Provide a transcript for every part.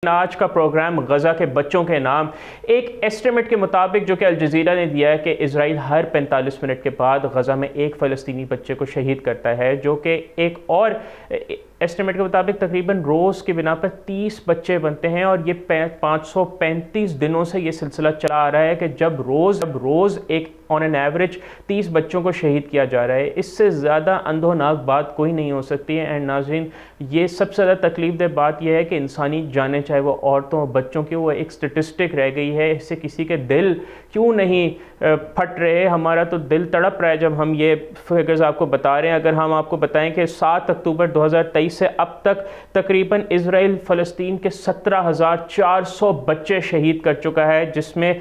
آج کا پروگرام غزہ کے بچوں کے نام ایک ایسٹیمیٹ کے مطابق جو کہ الجزیرہ نے دیا ہے کہ اسرائیل ہر 45 منٹ کے بعد غزہ میں ایک فلسطینی بچے کو شہید کرتا ہے، جو کہ ایک اور ایسٹیمیٹ کے مطابق تقریباً روز کی بنا پر 30 بچے بنتے ہیں، اور یہ 535 دنوں سے یہ سلسلہ چلا آ رہا ہے کہ جب روز ایک آن این ایوریج 30 بچوں کو شہید کیا جا رہا ہے۔ اس سے زیادہ اندھوناک بات کوئی نہیں ہو سکتی ہے۔ اینڈ ناظرین، یہ سب سے زیادہ تکلیف دہ بات یہ ہے کہ انسانی جانیں، چاہے وہ عورتوں اور بچوں کی، وہ ایک سٹیٹسٹک رہ گئی ہے۔ اس سے کسی کے دل کیوں نہیں پھٹ رہے؟ ہمارا تو دل تڑپ رہا ہے جب ہم یہ فگرز آپ کو بتا رہے ہیں۔ اگر ہم آپ کو بتائیں کہ 7 اکتوبر 2023 سے اب تک تقریباً اسرائیل فلسطین کے 17,400 بچے شہید کر چکا ہے، جس میں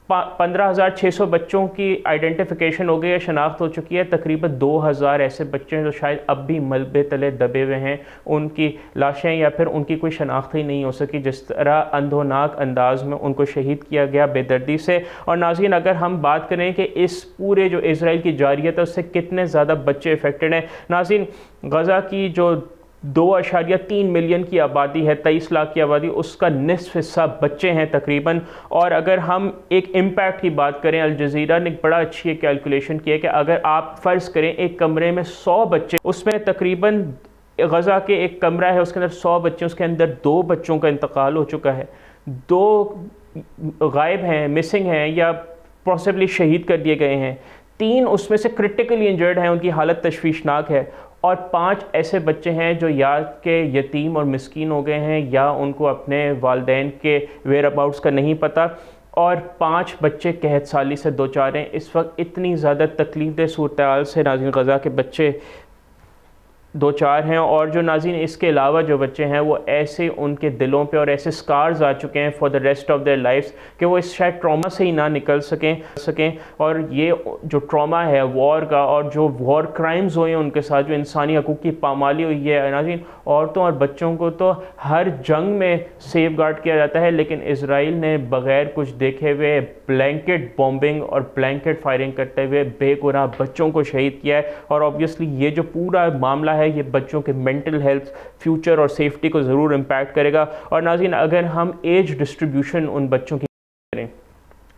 15,600 بچوں کی آئیڈینٹیفیکیشن ہو گئی ہے، شناخت ہو چکی ہے۔ تقریباً 2,000 ایسے بچے ہیں جو شاید اب بھی ملبے تلے دبے ہوئے ہیں، ان کی لاشیں یا پھر ان کی کوئی شناخت ہی نہیں ہو سکی، جس طرح اندھوناک انداز میں ان کو شہید کیا گیا بے دردی سے۔ اور ناظرین، اگر ہم بات کریں کہ اس پورے جو اسرائیل کی جارحیت ہے اس سے کتنے زیادہ بچے افیکٹڈ ہیں، ناظرین غزہ کی جو 2.3 ملین کی آبادی ہے، 23 لاکھ کی آبادی، اس کا نصف حصہ بچے ہیں تقریباً۔ اور اگر ہم ایک امپیکٹ کی بات کریں، الجزیرہ نے ایک بڑا اچھی کیلکولیشن کی ہے کہ اگر آپ فرض کریں ایک کمرے میں 100 بچے، اس میں تقریباً غزہ کے ایک کمرہ ہے، اس کے اندر 100 بچے، اس کے اندر 2 بچوں کا انتقال ہو چکا ہے، 2 غائب ہیں، مسنگ ہیں، یا پاسبلی شہید کر دیے گئے ہیں، 3 اس میں سے کرٹیکلی انجرڈ ہیں، ان کی حالت تشویشناک ہے، اور 5 ایسے بچے ہیں جو یا کہ یتیم اور مسکین ہو گئے ہیں، یا ان کو اپنے والدین کے ویئر اباؤٹس کا نہیں پتہ، اور 5 بچے قحط سالی سے دوچار ہیں۔ اس وقت اتنی زیادہ تکلیف دہ صورتحال سے ناظرین غزہ کے بچے دوچار ہیں، اور جو ناظرین اس کے علاوہ جو بچے ہیں وہ ایسے ان کے دلوں پہ اور ایسے سکارز آ چکے ہیں for the rest of their lives کہ وہ اس شاید ٹراما سے ہی نہ نکل سکیں۔ اور یہ جو ٹراما ہے وار کا، اور جو وار کرائمز ہوئے ہیں ان کے ساتھ، جو انسانی حقوق کی پامالی ہوئی ہے، ناظرین عورتوں اور بچوں کو تو ہر جنگ میں سیف گارڈ کیا جاتا ہے، لیکن اسرائیل نے بغیر کچھ دیکھے ہوئے بلینکٹ بومبنگ اور بلینکٹ فائرنگ کرتے ہوئے بے گناہ بچوں کو شہید کیا ہے۔ اور آبویسلی یہ جو پورا معاملہ ہے یہ بچوں کے مینٹل ہیلتھ، فیوچر اور سیفٹی کو ضرور امپیکٹ کرے گا۔ اور ناظرین اگر ہم ایج ڈسٹریبیوشن ان بچوں کی کریں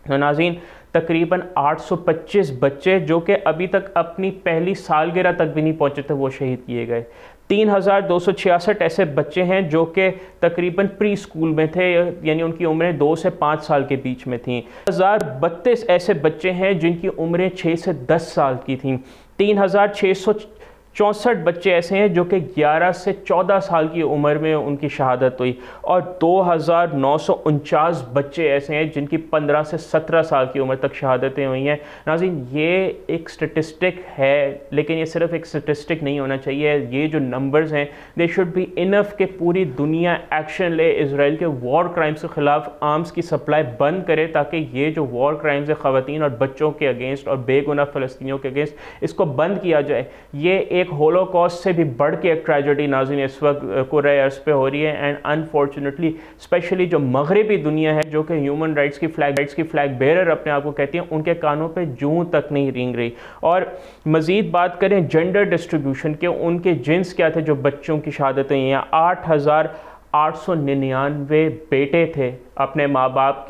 تو ناظرین تقریباً 825 بچے جو کہ ابھی تک اپنی پہلی سالگرہ تک بھی نہیں پہنچے تھے وہ شہید کیے گئے۔ 3,266 ایسے بچے ہیں جو کہ تقریباً پری اسکول میں تھے، یعنی ان کی عمریں 2 سے 5 سال کے بیچ میں تھیں۔ 1,032 ایسے بچے ہیں جن کی عمریں 6 سے 10 سال کی تھیں۔ 3,664 بچے ایسے ہیں جو کہ 11 سے 14 سال کی عمر میں ان کی شہادت ہوئی، اور 2,949 بچے ایسے ہیں جن کی 15 سے 17 سال کی عمر تک شہادتیں ہوئی ہیں۔ ناظرین یہ ایک سٹیٹسٹک ہے، لیکن یہ صرف ایک سٹیٹسٹک نہیں ہونا چاہیے، یہ جو نمبرز ہیں دے شوڈ بی انف کہ پوری دنیا ایکشن لے، اسرائیل کے وار کرائمز کے خلاف آرمز کی سپلائی بند کرے، تاکہ یہ جو وار کرائمز ہے خواتین اور بچوں کے اگینسٹ اور بے گناہ فلسطینیوں کے اگینسٹ، اس کو بند کیا جائے۔ یہ ایک ہولو کاسٹ سے بھی بڑھ کے ایک ٹریجڈی ناظرین اس وقت کرۂ ارض پہ ہو رہی ہے، اینڈ انفارچونیٹلی اسپیشلی جو مغربی دنیا ہے جو کہ ہیومن رائٹس کی فلیگ بیرر اپنے آپ کو کہتی ہیں، ان کے کانوں پہ جوں تک نہیں رینگ رہی۔ اور مزید بات کریں جینڈر ڈسٹریبیوشن کے، ان کے جنس کیا تھے جو بچوں کی شہادتیں ہیں، 8,899 بیٹے تھے اپنے ماں باپ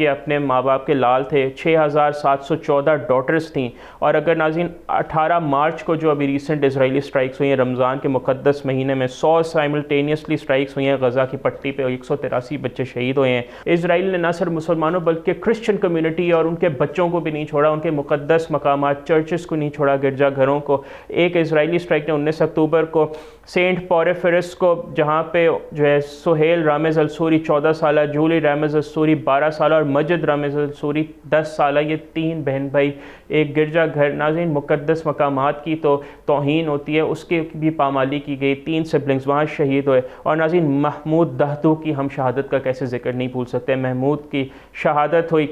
کے لال تھے، 6,714 ڈاٹرز تھیں۔ اور اگر ناظرین 18 مارچ کو جو ابھی ریسنٹ اسرائیلی سٹرائکس ہوئی ہیں رمضان کے مقدس مہینے میں، 100 سائملٹینیسلی سٹرائکس ہوئی ہیں غزہ کی پٹی پہ، 183 بچے شہید ہوئے ہیں۔ اسرائیل نے نہ صرف مسلمانوں بلکہ کرسچن کمیونٹی اور ان کے بچوں کو بھی نہیں چھوڑا، ان کے مقدس مقامات چرچز کو نہیں چھوڑا، گرجا گھروں کو۔ ایک اسرائیلی سٹرائک نے 19 اکتوبر کو سینٹ پوریفرس کو، جہاں پہ جو ہے سہیل رامز السوری 14 سالہ، جولی رامز السوری 12 سالہ اور مجد رامز السوری 10 سالہ، یہ 3 بہن بھائی ایک گرجا گھر، ناظرین مقدس مقامات کی تو توہین ہوتی ہے، اس کی بھی پامالی کی گئی، 3 سبلنگز وہاں شہید ہوئے۔ اور ناظرین محمود دہدو کی ہم شہادت کا کیسے ذکر نہیں بھول سکتے۔ محمود کی شہادت ہوئی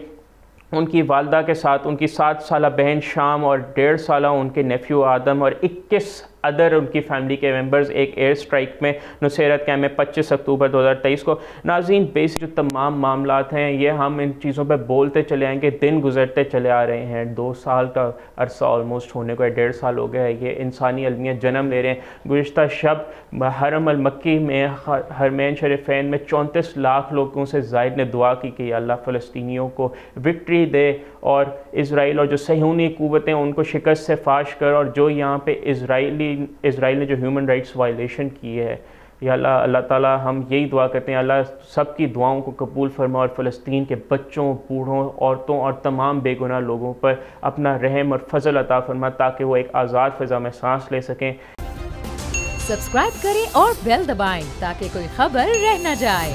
ان کی والدہ کے ساتھ، ان کی 7 سالہ بہن شام اور 1.5 سالہ ان کے نیفیو آدم، اور 21 ادر ان کی فیملی کے ممبرز ایک ایئر اسٹرائک میں نصیرت کیمپ میں 25 اکتوبر 2023 کو۔ ناظرین، بیسک جو تمام معاملات ہیں یہ ہم ان چیزوں پہ بولتے چلے آئیں گے، دن گزرتے چلے آ رہے ہیں، 2 سال کا عرصہ آلموسٹ ہونے کو ہے، 1.5 سال ہو گیا ہے یہ انسانی المیت جنم لے رہے ہیں۔ گزشتہ شب حرم المکی میں حرمین شریفین میں 34 لاکھ لوگوں سے زائد نے دعا کی کہ اللہ فلسطینیوں کو وکٹری دے اور اسرائیل اور جو صہیونی قوتیں ان کو شکست سے فاش کر، اور جو یہاں پہ اسرائیل نے جو ہیومن رائٹس وائلیشن کی ہے، یا اللہ تعالیٰ ہم یہی دعا کرتے ہیں اللہ سب کی دعاؤں کو قبول فرما اور فلسطین کے بچوں، بوڑھوں، عورتوں اور تمام بے گناہ لوگوں پر اپنا رحم اور فضل عطا فرما تاکہ وہ ایک آزاد فضا میں سانس لے سکیں۔ سبسکرائب کریں اور بیل دبائیں تاکہ کوئی خبر رہ نہ جائے۔